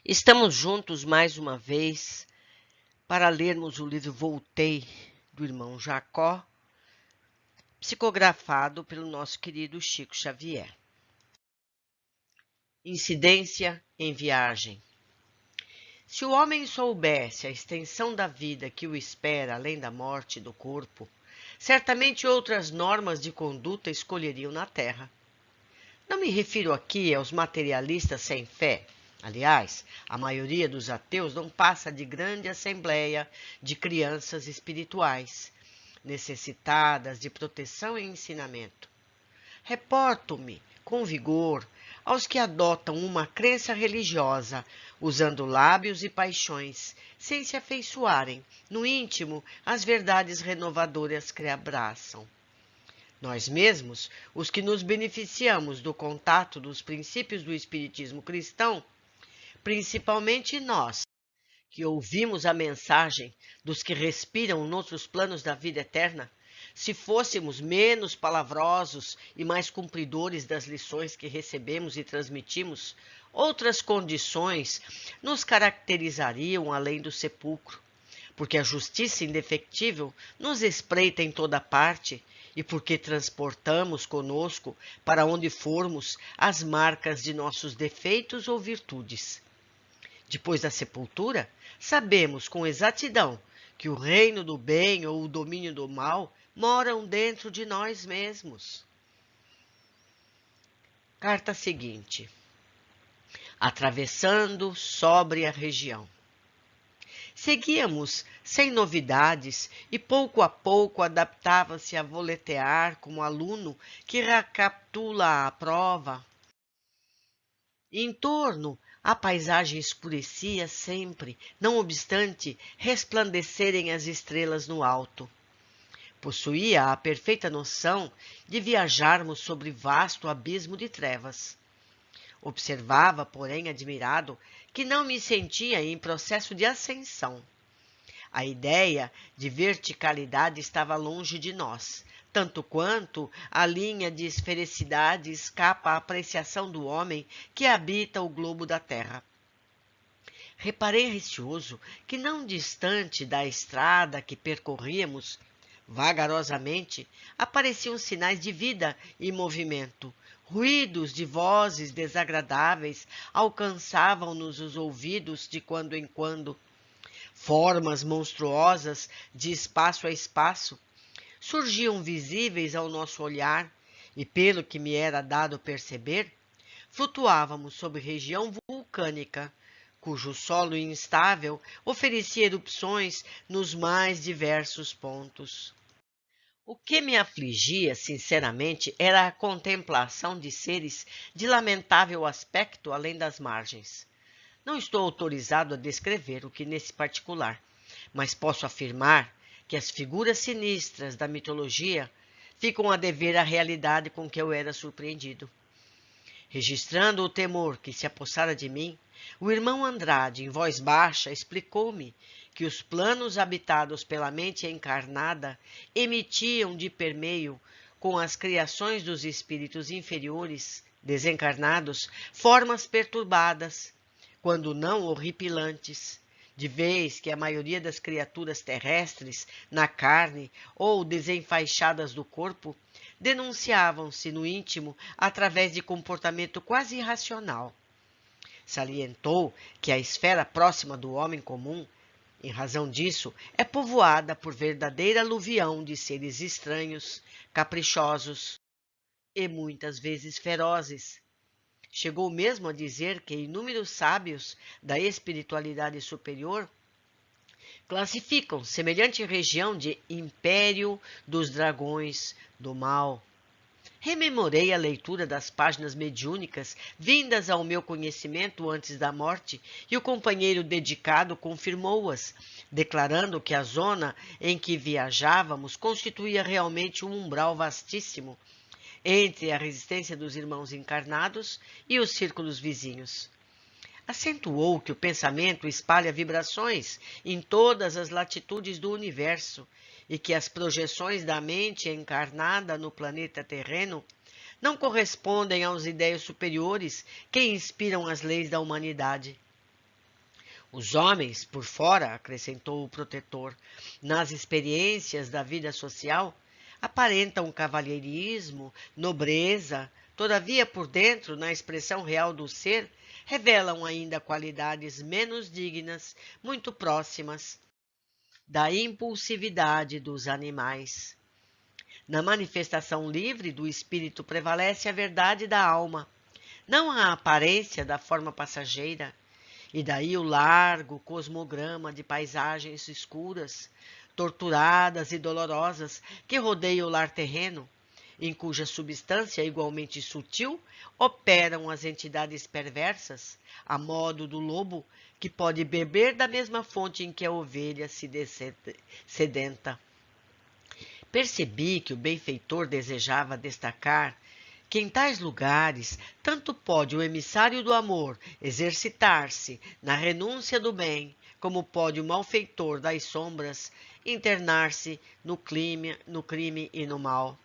Estamos juntos mais uma vez para lermos o livro Voltei, do irmão Jacó, psicografado pelo nosso querido Chico Xavier. Incidência em viagem. Se o homem soubesse a extensão da vida que o espera além da morte do corpo, certamente outras normas de conduta escolheriam na Terra. Não me refiro aqui aos materialistas sem fé. Aliás, a maioria dos ateus não passa de grande assembleia de crianças espirituais, necessitadas de proteção e ensinamento. Reporto-me, com vigor, aos que adotam uma crença religiosa, usando lábios e paixões, sem se afeiçoarem, no íntimo, às verdades renovadoras que abraçam. Nós mesmos, os que nos beneficiamos do contato dos princípios do espiritismo cristão, principalmente nós, que ouvimos a mensagem dos que respiram noutros planos da vida eterna, se fôssemos menos palavrosos e mais cumpridores das lições que recebemos e transmitimos, outras condições nos caracterizariam além do sepulcro, porque a justiça indefectível nos espreita em toda parte e porque transportamos conosco, para onde formos, as marcas de nossos defeitos ou virtudes. Depois da sepultura, sabemos com exatidão que o reino do bem ou o domínio do mal moram dentro de nós mesmos. Carta seguinte. Atravessando sóbria região. Seguíamos sem novidades e pouco a pouco adaptava-se a voletear como aluno que recapitula a prova. Em torno, a paisagem escurecia sempre, não obstante resplandecerem as estrelas no alto. Possuía a perfeita noção de viajarmos sobre vasto abismo de trevas. Observava, porém, admirado, que não me sentia em processo de ascensão. A ideia de verticalidade estava longe de nós, tanto quanto a linha de esfericidade escapa à apreciação do homem que habita o globo da Terra. Reparei receoso que não distante da estrada que percorríamos, vagarosamente, apareciam sinais de vida e movimento. Ruídos de vozes desagradáveis alcançavam-nos os ouvidos de quando em quando. Formas monstruosas, de espaço a espaço, surgiam visíveis ao nosso olhar e, pelo que me era dado perceber, flutuávamos sobre região vulcânica, cujo solo instável oferecia erupções nos mais diversos pontos. O que me afligia, sinceramente, era a contemplação de seres de lamentável aspecto além das margens. Não estou autorizado a descrever o que nesse particular, mas posso afirmar que as figuras sinistras da mitologia ficam a dever à realidade com que eu era surpreendido. Registrando o temor que se apossara de mim, o irmão Andrade, em voz baixa, explicou-me que os planos habitados pela mente encarnada emitiam de permeio com as criações dos espíritos inferiores, desencarnados, formas perturbadas, quando não horripilantes, de vez que a maioria das criaturas terrestres, na carne ou desenfaixadas do corpo, denunciavam-se no íntimo através de comportamento quase irracional. Salientou que a esfera próxima do homem comum, em razão disso, é povoada por verdadeira aluvião de seres estranhos, caprichosos e muitas vezes ferozes. Chegou mesmo a dizer que inúmeros sábios da espiritualidade superior classificam semelhante região de império dos dragões do mal. Rememorei a leitura das páginas mediúnicas vindas ao meu conhecimento antes da morte e o companheiro dedicado confirmou-as, declarando que a zona em que viajávamos constituía realmente um umbral vastíssimo entre a resistência dos irmãos encarnados e os círculos vizinhos. Acentuou que o pensamento espalha vibrações em todas as latitudes do universo e que as projeções da mente encarnada no planeta terreno não correspondem aos ideias superiores que inspiram as leis da humanidade. Os homens, por fora, acrescentou o protetor, nas experiências da vida social, aparentam cavalheirismo, nobreza, todavia por dentro, na expressão real do ser, revelam ainda qualidades menos dignas, muito próximas da impulsividade dos animais. Na manifestação livre do espírito prevalece a verdade da alma, não a aparência da forma passageira, e daí o largo cosmograma de paisagens escuras, torturadas e dolorosas que rodeia o lar terreno, em cuja substância igualmente sutil operam as entidades perversas, a modo do lobo que pode beber da mesma fonte em que a ovelha se sedenta. Percebi que o benfeitor desejava destacar que em tais lugares tanto pode o emissário do amor exercitar-se na renúncia do bem, como pode o malfeitor das sombras internar-se no crime e no mal.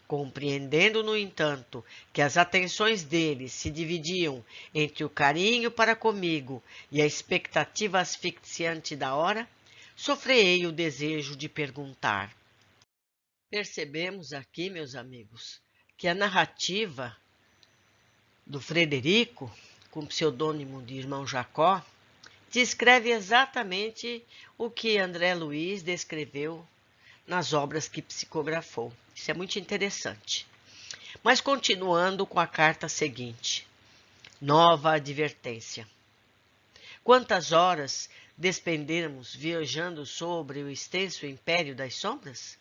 Compreendendo, no entanto, que as atenções dele se dividiam entre o carinho para comigo e a expectativa asfixiante da hora, sofreei o desejo de perguntar. Percebemos aqui, meus amigos, que a narrativa do Frederico, com pseudônimo de Irmão Jacó, descreve exatamente o que André Luiz descreveu nas obras que psicografou. Isso é muito interessante. Mas continuando com a carta seguinte. Nova advertência. Quantas horas despendemos viajando sobre o extenso império das sombras?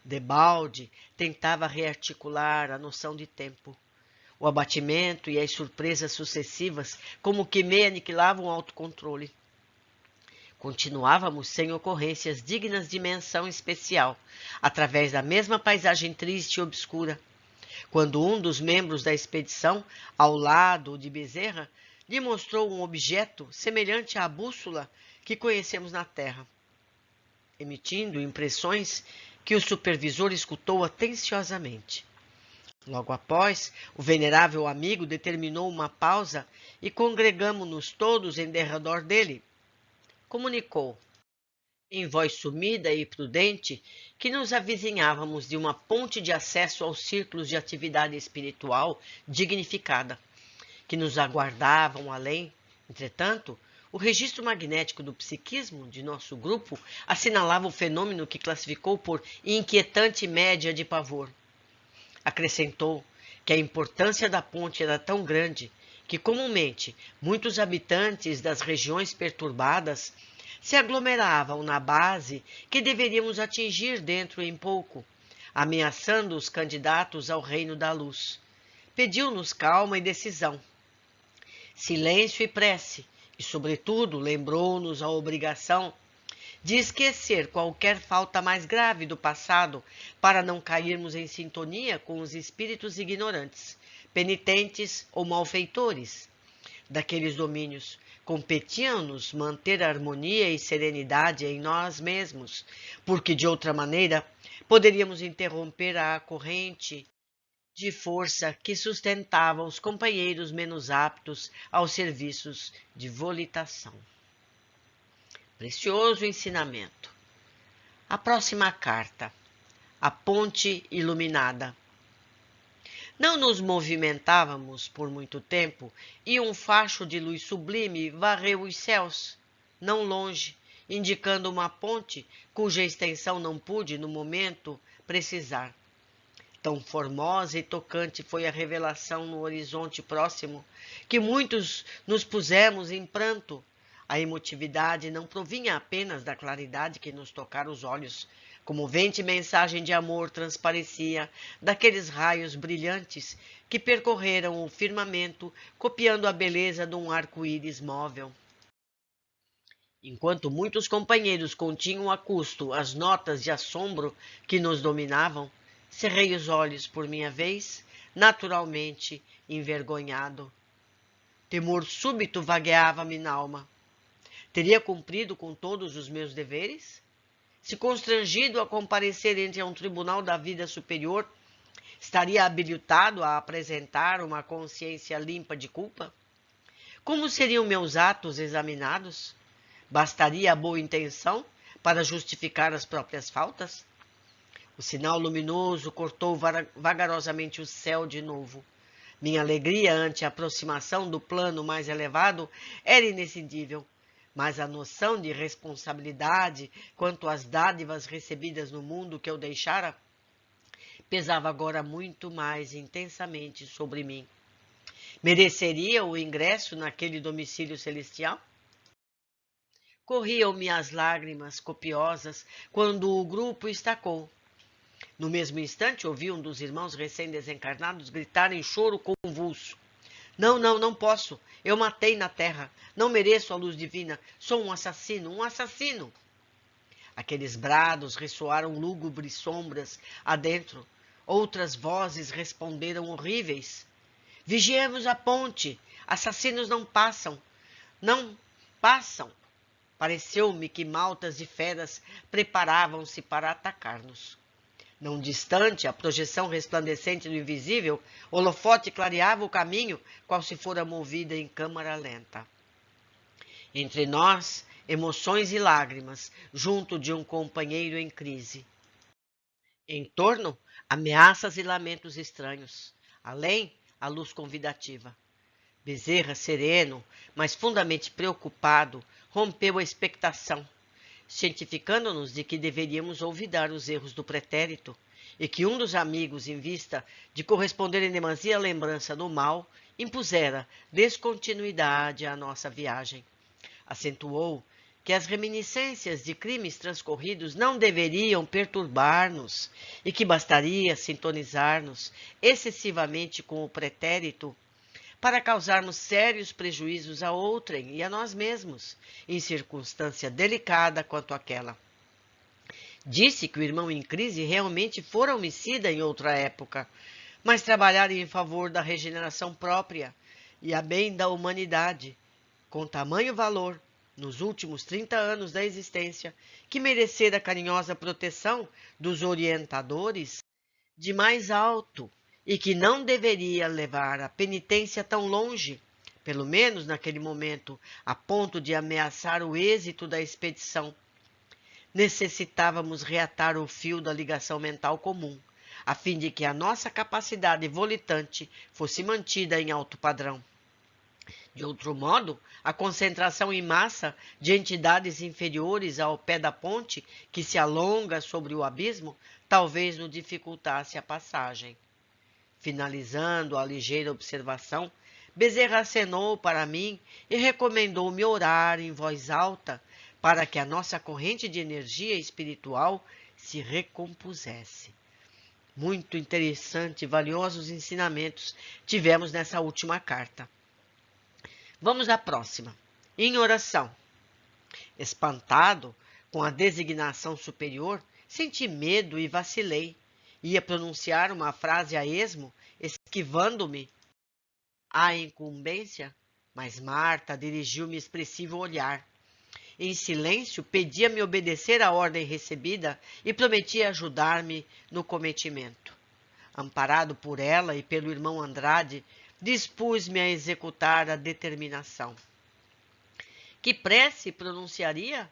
Debalde tentava rearticular a noção de tempo. O abatimento e as surpresas sucessivas como que me aniquilavam o autocontrole. Continuávamos sem ocorrências dignas de menção especial, através da mesma paisagem triste e obscura, quando um dos membros da expedição, ao lado de Bezerra, lhe mostrou um objeto semelhante à bússola que conhecemos na Terra, emitindo impressões que o supervisor escutou atenciosamente. Logo após, o venerável amigo determinou uma pausa e congregamo-nos todos em derredor dele. Comunicou, em voz sumida e prudente, que nos avizinhávamos de uma ponte de acesso aos círculos de atividade espiritual dignificada, que nos aguardavam além. Entretanto, o registro magnético do psiquismo de nosso grupo assinalava o fenômeno que classificou por inquietante média de pavor. Acrescentou que a importância da ponte era tão grande que, comumente, muitos habitantes das regiões perturbadas se aglomeravam na base que deveríamos atingir dentro em pouco, ameaçando os candidatos ao reino da luz. Pediu-nos calma e decisão, silêncio e prece, e, sobretudo, lembrou-nos a obrigação de esquecer qualquer falta mais grave do passado para não cairmos em sintonia com os espíritos ignorantes, penitentes ou malfeitores daqueles domínios. Competia-nos manter harmonia e serenidade em nós mesmos, porque de outra maneira poderíamos interromper a corrente de força que sustentava os companheiros menos aptos aos serviços de volitação. Precioso ensinamento. A próxima carta. A ponte iluminada. Não nos movimentávamos por muito tempo e um facho de luz sublime varreu os céus, não longe, indicando uma ponte cuja extensão não pude, no momento, precisar. Tão formosa e tocante foi a revelação no horizonte próximo, que muitos nos pusemos em pranto. A emotividade não provinha apenas da claridade que nos tocara os olhos. Comovente mensagem de amor transparecia daqueles raios brilhantes que percorreram o firmamento, copiando a beleza de um arco-íris móvel. Enquanto muitos companheiros continham a custo as notas de assombro que nos dominavam, cerrei os olhos por minha vez, naturalmente envergonhado. Temor súbito vagueava-me na alma. Teria cumprido com todos os meus deveres? Se constrangido a comparecer ante um tribunal da vida superior, estaria habilitado a apresentar uma consciência limpa de culpa? Como seriam meus atos examinados? Bastaria a boa intenção para justificar as próprias faltas? O sinal luminoso cortou vagarosamente o céu de novo. Minha alegria ante a aproximação do plano mais elevado era inescindível, mas a noção de responsabilidade quanto às dádivas recebidas no mundo que eu deixara pesava agora muito mais intensamente sobre mim. Mereceria o ingresso naquele domicílio celestial? Corriam-me as lágrimas copiosas quando o grupo estacou. No mesmo instante, ouvi um dos irmãos recém-desencarnados gritar em choro convulso. Não, não, não posso. Eu matei na terra. Não mereço a luz divina. Sou um assassino, um assassino. Aqueles brados ressoaram lúgubres sombras adentro. Outras vozes responderam horríveis. Vigiemos a ponte. Assassinos não passam. Não passam. Pareceu-me que maltas e feras preparavam-se para atacar-nos. Não distante, a projeção resplandecente do invisível, holofote clareava o caminho, qual se fora movida em câmara lenta. Entre nós, emoções e lágrimas, junto de um companheiro em crise. Em torno, ameaças e lamentos estranhos. Além, a luz convidativa. Bezerra, sereno, mas fundamente preocupado, rompeu a expectação, cientificando-nos de que deveríamos olvidar os erros do pretérito e que um dos amigos, em vista de corresponder em demasia à lembrança do mal, impusera descontinuidade à nossa viagem. Acentuou que as reminiscências de crimes transcorridos não deveriam perturbar-nos e que bastaria sintonizar-nos excessivamente com o pretérito para causarmos sérios prejuízos a outrem e a nós mesmos, em circunstância delicada quanto aquela. Disse que o irmão em crise realmente fora homicida em outra época, mas trabalhara em favor da regeneração própria e a bem da humanidade, com tamanho valor, nos últimos 30 anos da existência, que merecera a carinhosa proteção dos orientadores de mais alto e que não deveria levar a penitência tão longe, pelo menos naquele momento, a ponto de ameaçar o êxito da expedição. Necessitávamos reatar o fio da ligação mental comum, a fim de que a nossa capacidade volitante fosse mantida em alto padrão. De outro modo, a concentração em massa de entidades inferiores ao pé da ponte, que se alonga sobre o abismo, talvez nos dificultasse a passagem. Finalizando a ligeira observação, Bezerra acenou para mim e recomendou-me orar em voz alta para que a nossa corrente de energia espiritual se recompusesse. Muito interessante e valiosos ensinamentos tivemos nessa última carta. Vamos à próxima. Em oração. Espantado com a designação superior, senti medo e vacilei. Ia pronunciar uma frase a esmo, esquivando-me à incumbência, mas Marta dirigiu-me expressivo olhar. Em silêncio, pedia-me obedecer à ordem recebida e prometia ajudar-me no cometimento. Amparado por ela e pelo irmão Andrade, dispus-me a executar a determinação. Que prece pronunciaria?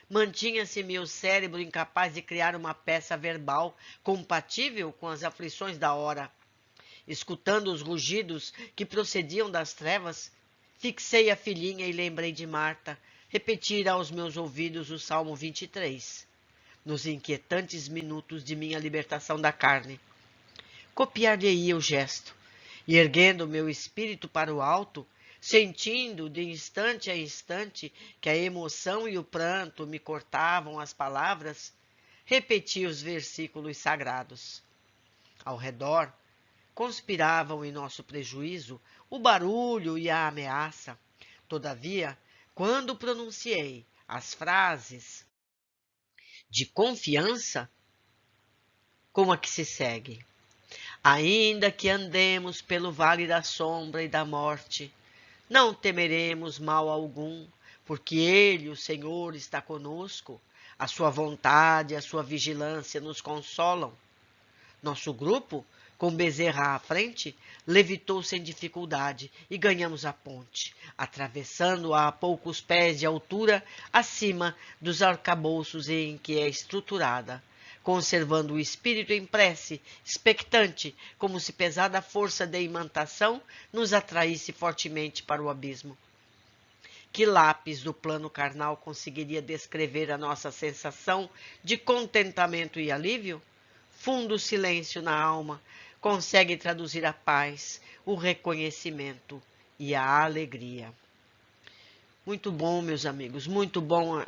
Mantinha-se meu cérebro incapaz de criar uma peça verbal compatível com as aflições da hora. Escutando os rugidos que procediam das trevas, fixei a filhinha e lembrei de Marta repetir aos meus ouvidos o Salmo 23, nos inquietantes minutos de minha libertação da carne. Copiar-lhe-ia o gesto, e erguendo meu espírito para o alto, sentindo de instante a instante que a emoção e o pranto me cortavam as palavras, repeti os versículos sagrados. Ao redor, conspiravam em nosso prejuízo o barulho e a ameaça. Todavia, quando pronunciei as frases de confiança, como a que se segue: ainda que andemos pelo vale da sombra e da morte, não temeremos mal algum, porque Ele, o Senhor, está conosco. A sua vontade e a sua vigilância nos consolam. Nosso grupo Com Bezerra à frente, levitou sem dificuldade e ganhamos a ponte, atravessando-a a poucos pés de altura acima dos arcabouços em que é estruturada, conservando o espírito em prece, expectante, como se pesada força de imantação nos atraísse fortemente para o abismo. Que lápis do plano carnal conseguiria descrever a nossa sensação de contentamento e alívio? Fundo silêncio na alma consegue traduzir a paz, o reconhecimento e a alegria. Muito bom, meus amigos, muito bom.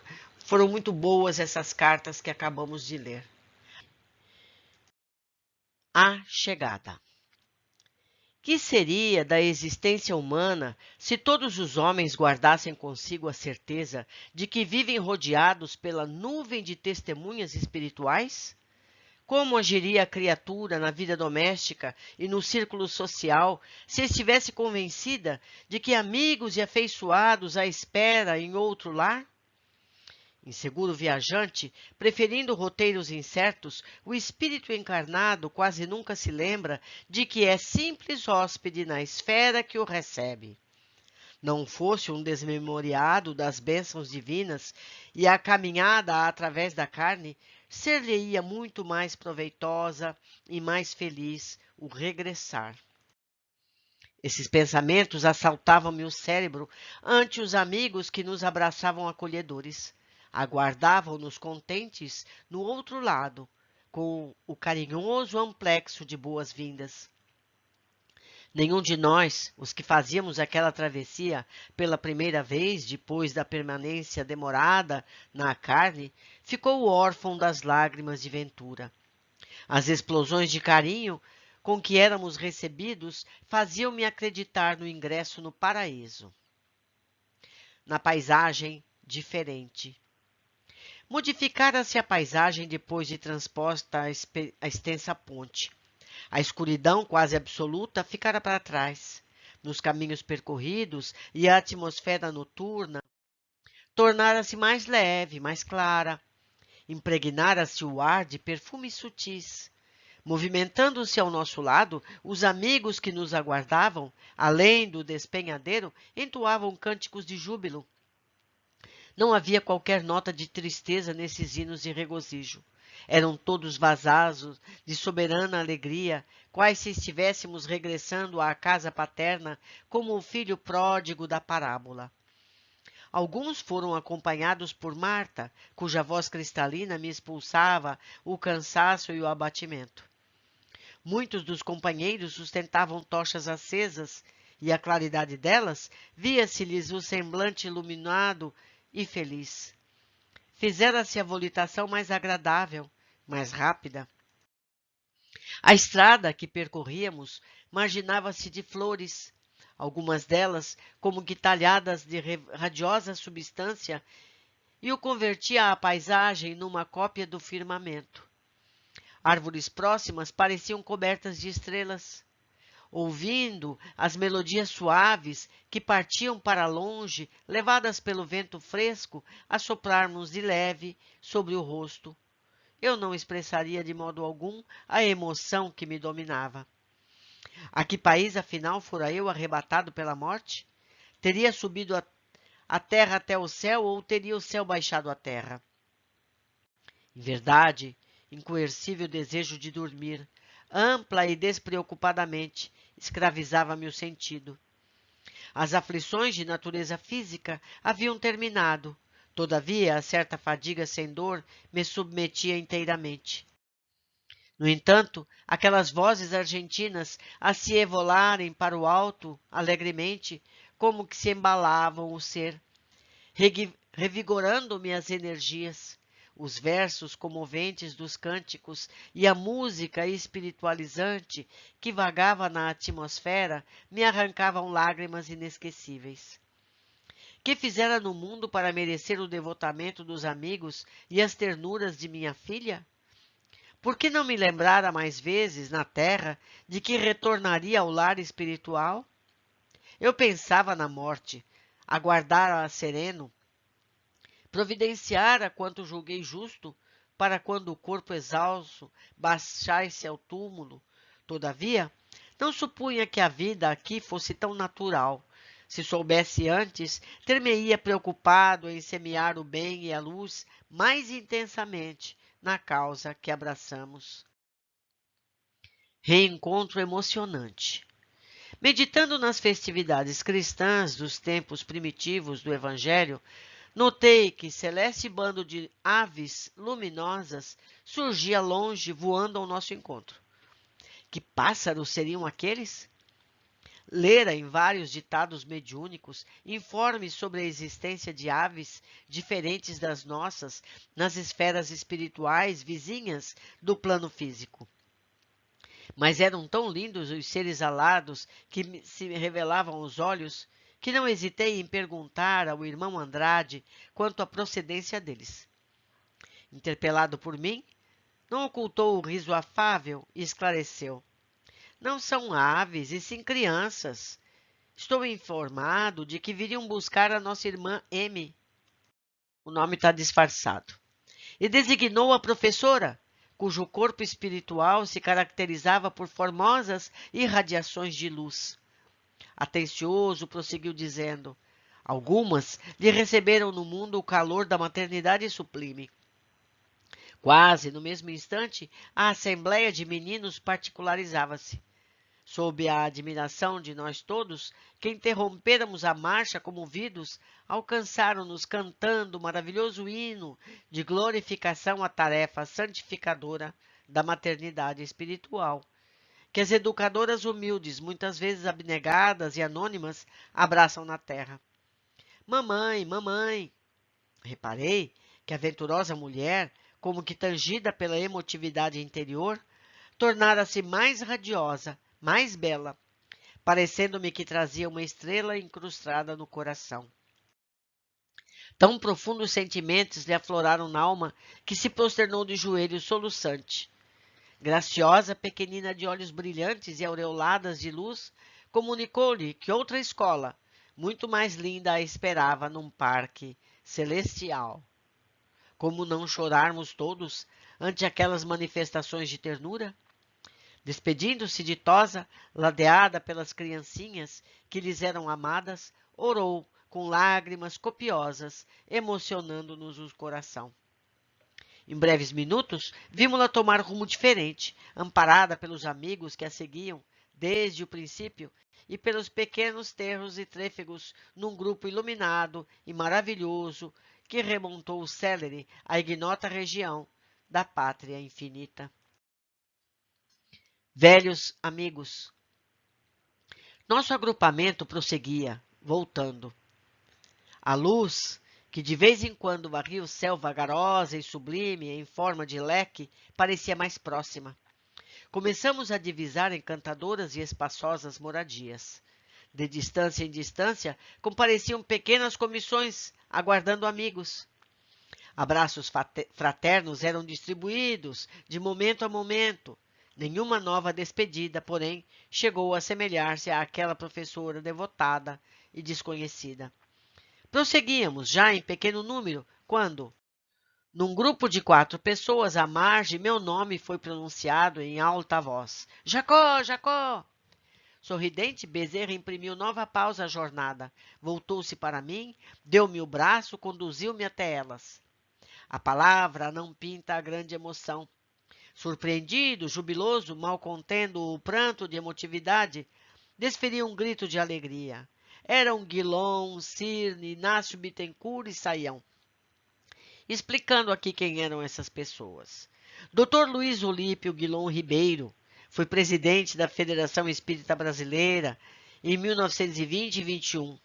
Foram muito boas essas cartas que acabamos de ler. A chegada. Que seria da existência humana se todos os homens guardassem consigo a certeza de que vivem rodeados pela nuvem de testemunhas espirituais? Como agiria a criatura na vida doméstica e no círculo social se estivesse convencida de que amigos e afeiçoados a espera em outro lar? Inseguro viajante, preferindo roteiros incertos, o espírito encarnado quase nunca se lembra de que é simples hóspede na esfera que o recebe. Não fosse um desmemoriado das bênçãos divinas e a caminhada através da carne, ser-lhe-ia muito mais proveitosa e mais feliz o regressar. Esses pensamentos assaltavam-me o cérebro ante os amigos que nos abraçavam acolhedores. Aguardavam-nos contentes no outro lado, com o carinhoso amplexo de boas-vindas. Nenhum de nós, os que fazíamos aquela travessia pela primeira vez depois da permanência demorada na carne, ficou órfão das lágrimas de ventura. As explosões de carinho com que éramos recebidos faziam-me acreditar no ingresso no paraíso. Na paisagem diferente. Modificara-se a paisagem depois de transposta a extensa ponte. A escuridão quase absoluta ficara para trás. Nos caminhos percorridos e a atmosfera noturna tornara-se mais leve, mais clara. Impregnara-se o ar de perfumes sutis. Movimentando-se ao nosso lado, os amigos que nos aguardavam, além do despenhadeiro, entoavam cânticos de júbilo. Não havia qualquer nota de tristeza nesses hinos de regozijo. Eram todos vazados de soberana alegria, quais se estivéssemos regressando à casa paterna como o filho pródigo da parábola. Alguns foram acompanhados por Marta, cuja voz cristalina me expulsava o cansaço e o abatimento. Muitos dos companheiros sustentavam tochas acesas, e à claridade delas via-se-lhes o semblante iluminado e feliz. Fizera-se a volitação mais agradável, mais rápida. A estrada que percorríamos marginava-se de flores, algumas delas como que talhadas de radiosa substância, e o convertia a paisagem numa cópia do firmamento. Árvores próximas pareciam cobertas de estrelas. Ouvindo as melodias suaves que partiam para longe, levadas pelo vento fresco, a soprar-nos de leve sobre o rosto, eu não expressaria de modo algum a emoção que me dominava. A que país, afinal, fora eu arrebatado pela morte? Teria subido a terra até o céu ou teria o céu baixado à terra? Em verdade, incoercível desejo de dormir, ampla e despreocupadamente, escravizava-me o sentido. As aflições de natureza física haviam terminado, todavia a certa fadiga sem dor me submetia inteiramente. No entanto, aquelas vozes argentinas a se evolarem para o alto, alegremente, como que se embalavam o ser, revigorando-me as energias. Os versos comoventes dos cânticos e a música espiritualizante que vagava na atmosfera me arrancavam lágrimas inesquecíveis. Que fizera no mundo para merecer o devotamento dos amigos e as ternuras de minha filha? Por que não me lembrara mais vezes, na terra, de que retornaria ao lar espiritual? Eu pensava na morte, aguardara-a sereno, providenciara quanto julguei justo, para quando o corpo exausto baixasse ao túmulo, Todavia, não supunha que a vida aqui fosse tão natural. Se soubesse antes, ter-me-ia preocupado em semear o bem e a luz mais intensamente na causa que abraçamos. Reencontro emocionante. Meditando nas festividades cristãs dos tempos primitivos do Evangelho, notei que celeste bando de aves luminosas surgia longe, voando ao nosso encontro. Que pássaros seriam aqueles? Lera em vários ditados mediúnicos informes sobre a existência de aves diferentes das nossas nas esferas espirituais vizinhas do plano físico. Mas eram tão lindos os seres alados que se revelavam aos olhos que não hesitei em perguntar ao irmão Andrade quanto à procedência deles. Interpelado por mim, não ocultou o riso afável e esclareceu. Não são aves, e sim crianças. Estou informado de que viriam buscar a nossa irmã M. O nome está disfarçado. E designou a professora, cujo corpo espiritual se caracterizava por formosas irradiações de luz. Atencioso, prosseguiu dizendo, algumas lhe receberam no mundo o calor da maternidade sublime. Quase no mesmo instante, a assembleia de meninos particularizava-se. Sob a admiração de nós todos, que interrompêramos a marcha comovidos, alcançaram-nos cantando o maravilhoso hino de glorificação à tarefa santificadora da maternidade espiritual, que as educadoras humildes, muitas vezes abnegadas e anônimas, abraçam na terra. Mamãe, mamãe! Reparei que a venturosa mulher, como que tangida pela emotividade interior, tornara-se mais radiosa, mais bela, parecendo-me que trazia uma estrela incrustada no coração. Tão profundos sentimentos lhe afloraram na alma que se prosternou de joelhos soluçante. Graciosa pequenina de olhos brilhantes e aureoladas de luz, comunicou-lhe que outra escola, muito mais linda, a esperava num parque celestial. Como não chorarmos todos ante aquelas manifestações de ternura? Despedindo-se ditosa, ladeada pelas criancinhas que lhes eram amadas, orou com lágrimas copiosas, emocionando-nos o coração. Em breves minutos, vimos-la tomar rumo diferente, amparada pelos amigos que a seguiam desde o princípio e pelos pequenos terros e trêfegos num grupo iluminado e maravilhoso que remontou célere à ignota região da pátria infinita. Velhos amigos. Nosso agrupamento prosseguia, voltando. A luz, que de vez em quando varria o céu vagarosa e sublime em forma de leque, parecia mais próxima. Começamos a divisar encantadoras e espaçosas moradias. De distância em distância, compareciam pequenas comissões, aguardando amigos. Abraços fraternos eram distribuídos, de momento a momento. Nenhuma nova despedida, porém, chegou a assemelhar-se àquela professora devotada e desconhecida. Prosseguíamos, já em pequeno número, quando, num grupo de 4 pessoas à margem, meu nome foi pronunciado em alta voz. Jacó, Jacó! Sorridente, Bezerra imprimiu nova pausa à jornada. Voltou-se para mim, deu-me o braço, conduziu-me até elas. A palavra não pinta a grande emoção. Surpreendido, jubiloso, mal contendo o pranto de emotividade, desferi um grito de alegria. Eram Guilom, Cirne, Inácio Bittencourt e Saião. Explicando aqui quem eram essas pessoas. Dr. Luiz Olípio Guilom Ribeiro foi presidente da Federação Espírita Brasileira em 1920 e 21,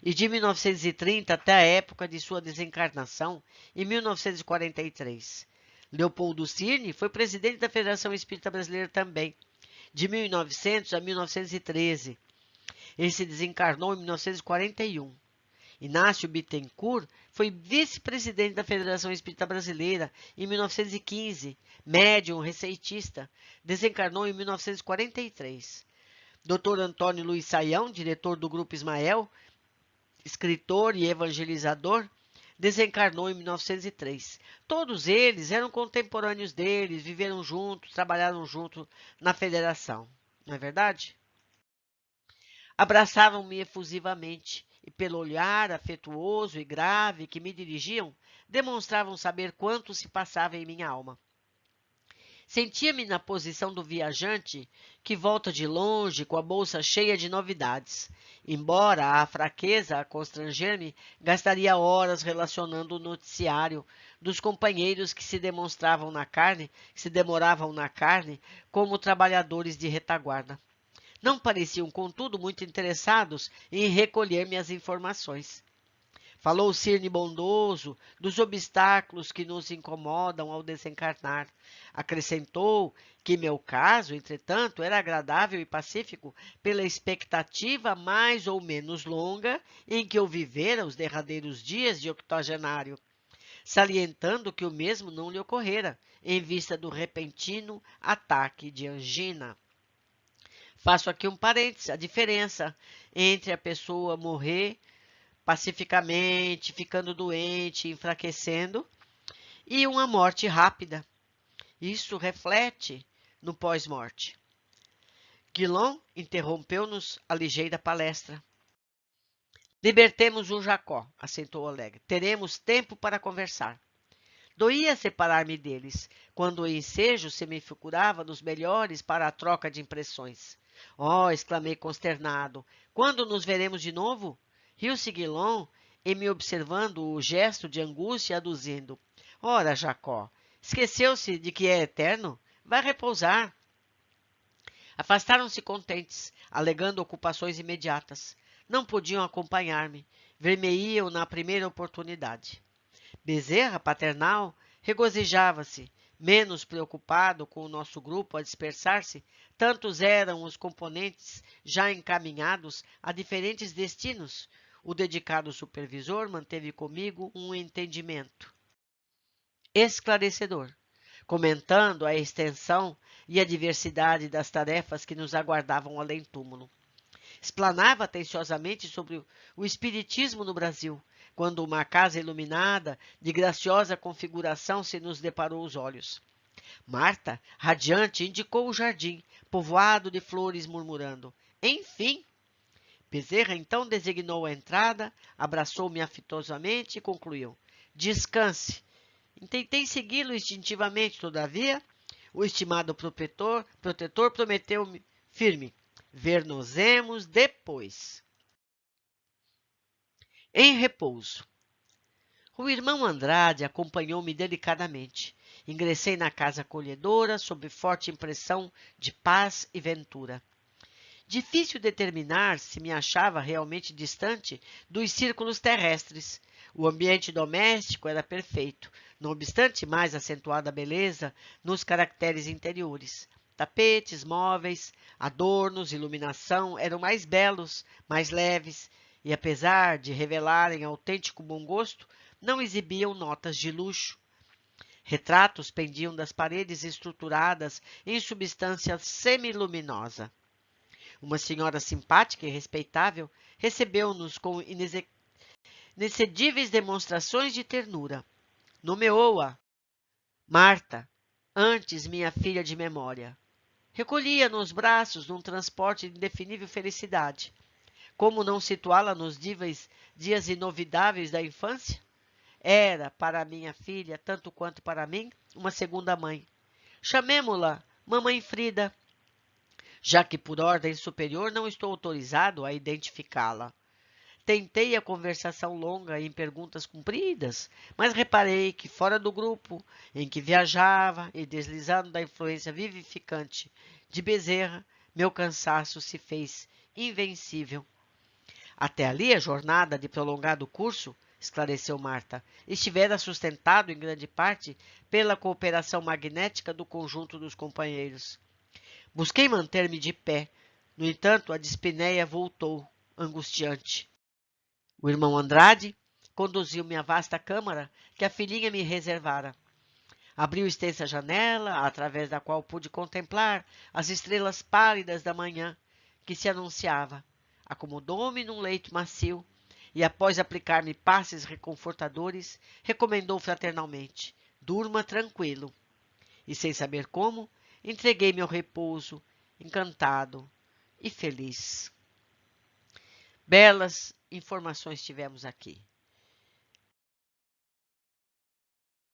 e de 1930 até a época de sua desencarnação, em 1943. Leopoldo Cirne foi presidente da Federação Espírita Brasileira também, de 1900 a 1913. Ele se desencarnou em 1941. Inácio Bittencourt foi vice-presidente da Federação Espírita Brasileira em 1915, médium receitista, desencarnou em 1943. Dr. Antônio Luiz Saião, diretor do Grupo Ismael, escritor e evangelizador, desencarnou em 1903. Todos eles eram contemporâneos deles, viveram juntos, trabalharam juntos na federação. Não é verdade? Abraçavam-me efusivamente e, pelo olhar afetuoso e grave que me dirigiam, demonstravam saber quanto se passava em minha alma. Sentia-me na posição do viajante que volta de longe com a bolsa cheia de novidades. Embora a fraqueza a constranger-me, gastaria horas relacionando o noticiário dos companheiros que se demonstravam na carne, que se demoravam na carne, como trabalhadores de retaguarda. Não pareciam, contudo, muito interessados em recolher minhas informações. Falou o Cirne bondoso dos obstáculos que nos incomodam ao desencarnar. Acrescentou que meu caso, entretanto, era agradável e pacífico pela expectativa mais ou menos longa em que eu vivera os derradeiros dias de octogenário, salientando que o mesmo não lhe ocorrera, em vista do repentino ataque de angina. Faço aqui um parênteses, a diferença entre a pessoa morrer pacificamente, ficando doente, enfraquecendo, e uma morte rápida. Isso reflete no pós-morte. Guilom interrompeu-nos a ligeira palestra. Libertemos o Jacó, assentou alegre. Teremos tempo para conversar. Doía separar-me deles, quando o ensejo se me figurava dos melhores para a troca de impressões. Oh, exclamei consternado, quando nos veremos de novo? Riu-se Guilom, e me observando o gesto de angústia, aduzindo. Ora, Jacó, esqueceu-se de que é eterno? Vai repousar. Afastaram-se contentes, alegando ocupações imediatas. Não podiam acompanhar-me. Ver-me-iam na primeira oportunidade. Bezerra, paternal, regozijava-se, menos preocupado com o nosso grupo a dispersar-se, tantos eram os componentes já encaminhados a diferentes destinos. O dedicado supervisor manteve comigo um entendimento esclarecedor, comentando a extensão e a diversidade das tarefas que nos aguardavam além-túmulo. Explanava atenciosamente sobre o espiritismo no Brasil, quando uma casa iluminada, de graciosa configuração, se nos deparou os olhos. Marta, radiante, indicou o jardim, povoado de flores, murmurando. Enfim! Bezerra então designou a entrada, abraçou-me afetuosamente e concluiu. Descanse. Tentei segui-lo instintivamente, todavia. O estimado protetor prometeu-me firme. Ver-nos-emos depois. Em repouso. O irmão Andrade acompanhou-me delicadamente. Ingressei na casa acolhedora sob forte impressão de paz e ventura. Difícil determinar se me achava realmente distante dos círculos terrestres. O ambiente doméstico era perfeito, não obstante mais acentuada a beleza nos caracteres interiores. Tapetes, móveis, adornos, iluminação eram mais belos, mais leves, e apesar de revelarem autêntico bom gosto, não exibiam notas de luxo. Retratos pendiam das paredes estruturadas em substância semiluminosa. Uma senhora simpática e respeitável recebeu-nos com inexcedíveis demonstrações de ternura. Nomeou-a Marta, antes minha filha de memória. Recolhia nos braços num transporte de indefinível felicidade. Como não situá-la nos dias inovidáveis da infância? Era, para minha filha, tanto quanto para mim, uma segunda mãe. Chamemo-la Mamãe Frida, já que por ordem superior não estou autorizado a identificá-la. Tentei a conversação longa em perguntas compridas, mas reparei que fora do grupo em que viajava e deslizando da influência vivificante de Bezerra, meu cansaço se fez invencível. Até ali a jornada de prolongado curso, esclareceu Marta, estivera sustentado em grande parte pela cooperação magnética do conjunto dos companheiros. Busquei manter-me de pé. No entanto, a dispneia voltou, angustiante. O irmão Andrade conduziu-me à vasta câmara que a filhinha me reservara. Abriu extensa janela, através da qual pude contemplar as estrelas pálidas da manhã que se anunciava. Acomodou-me num leito macio e, após aplicar-me passes reconfortadores, recomendou fraternalmente: durma tranquilo. E, sem saber como, entreguei-me ao repouso, encantado e feliz. Belas informações tivemos aqui.